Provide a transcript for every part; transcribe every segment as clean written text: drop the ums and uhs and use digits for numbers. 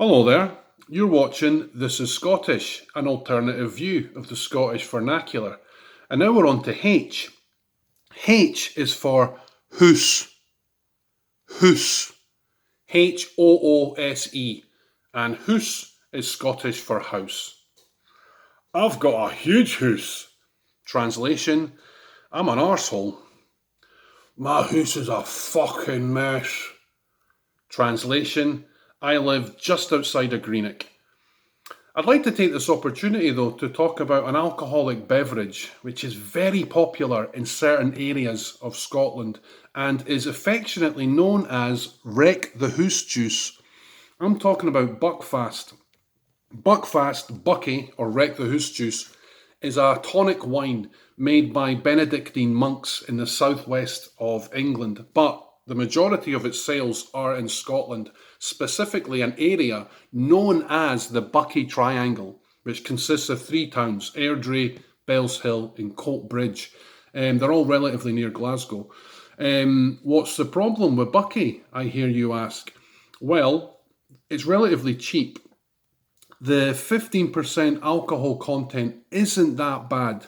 Hello there, you're watching This is Scottish, an alternative view of the Scottish vernacular. And now we're on to H. H is for hoose. Hoose. Hoose. And hoose is Scottish for house. I've got a huge hoose. Translation, I'm an arsehole. My hoose is a fucking mess. Translation, I live just outside of Greenock. I'd like to take this opportunity though to talk about an alcoholic beverage which is very popular in certain areas of Scotland and is affectionately known as Wreck the Hoose juice. I'm talking about Buckfast. Buckfast, Bucky, or Wreck the Hoose juice is a tonic wine made by Benedictine monks in the southwest of England, but the majority of its sales are in Scotland, specifically an area known as the Buckie Triangle, which consists of three towns, Airdrie, Bellshill and Coatbridge. They're all relatively near Glasgow. What's the problem with Buckie, I hear you ask? Well, it's relatively cheap. The 15% alcohol content isn't that bad,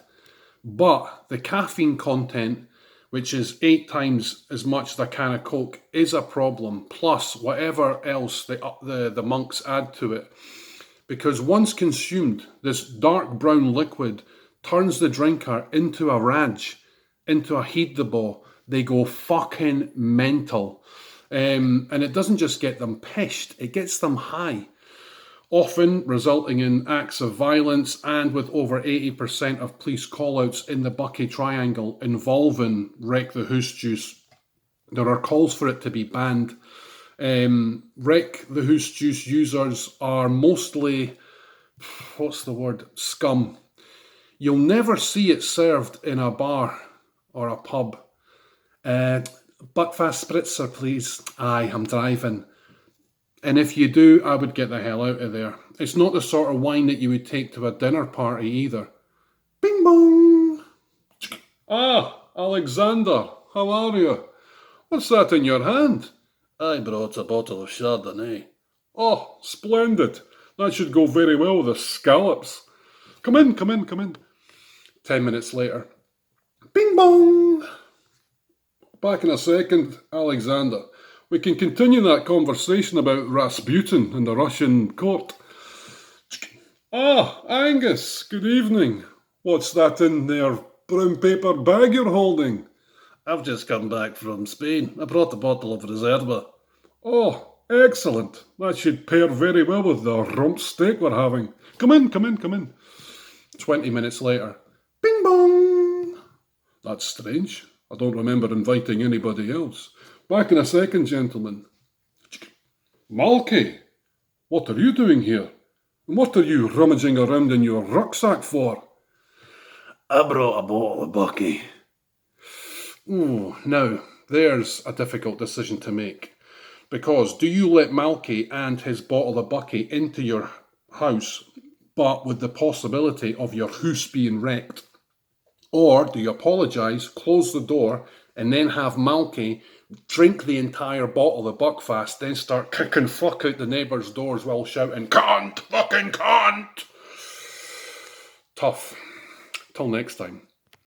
but the caffeine content, which is 8 times as much as a can of Coke, is a problem, plus whatever else the monks add to it. Because once consumed, this dark brown liquid turns the drinker into a rage, into a heed the ball. They go fucking mental. And it doesn't just get them pissed, it gets them high, often resulting in acts of violence, and with over 80% of police call-outs in the Buckie Triangle involving Wreck the Hoose juice. There are calls for it to be banned. Wreck the Hoose juice users are mostly, scum. You'll never see it served in a bar or a pub. Buckfast spritzer, please. Aye, I'm driving. And if you do, I would get the hell out of there. It's not the sort of wine that you would take to a dinner party either. Bing bong! Ah, Alexander, how are you? What's that in your hand? I brought a bottle of Chardonnay. Oh, splendid. That should go very well with the scallops. Come in. 10 minutes later. Bing bong! Back in a second, Alexander. We can continue that conversation about Rasputin and the Russian court. Ah, Angus, good evening. What's that in there brown paper bag you're holding? I've just come back from Spain. I brought a bottle of Reserva. Oh, excellent. That should pair very well with the rump steak we're having. Come in. 20 minutes later. Bing bong! That's strange. I don't remember inviting anybody else. Back in a second, gentlemen. Malky, what are you doing here? And what are you rummaging around in your rucksack for? I brought a bottle of Buckie. Ooh, now, there's a difficult decision to make. Because do you let Malky and his bottle of Buckie into your house, but with the possibility of your hoose being wrecked? Or do you apologise, close the door, and then have Malky drink the entire bottle of Buckfast, then start kicking fuck out the neighbours' doors while shouting, "Cunt! Fucking cunt!" Tough. Till next time.